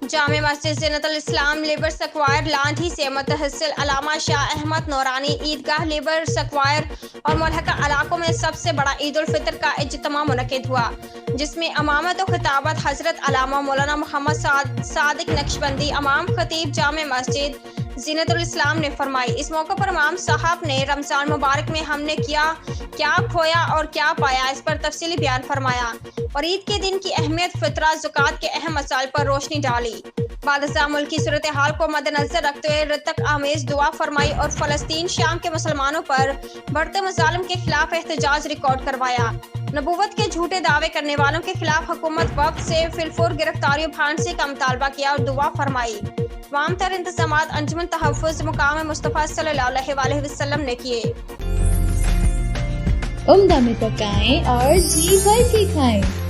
जामे मस्जिद ज़ीनतुल इस्लाम labour square Landhi से मुतहस्सिल अल्लामा शाह अहमद नूरानी ईदगाह लेबर स्क्वायर और मुल्हका इलाकों में सबसे बड़ा ईद उल फितर का इज्तिमा मुनक़िद हुआ, जिसमें इमामत और खिताबत हज़रत अल्लामा मौलाना मोहम्मद सादिक नक्शबंदी इमाम खतीब जामे मस्जिद ज़ीनतुल इस्लाम ने फरमाई। इस मौके पर इमाम साहब ने रमज़ान मुबारक में हमने क्या खोया और क्या पाया, इस पर तफसीली बयान फरमाया और ईद के दिन की अहमियत, फितरा, ज़कात के अहम मसाइल पर रोशनी डाली। बादशाह मुल्क की सूरत हाल को मद्देनजर रखते हुए रितक आमेज दुआ फरमाई और फ़लस्तीन शाम के मुसलमानों पर बढ़ते मज़ालिम के खिलाफ एहतजाज रिकॉर्ड करवाया। नबूवत के झूठे दावे करने वालों के खिलाफ हुकूमत वक्त से फिलफोर गिरफ्तारी और फांसी का मुतालबा किया और दुआ फरमाई। तमाम तर इंतज़ामात अंजुमन तहफ़्फ़ुज़ मुकाम मुस्तफ़ा सल्लल्लाहु अलैहि वसल्लम ने किए। उम्दा में पकाएं और जी भर के खाएं।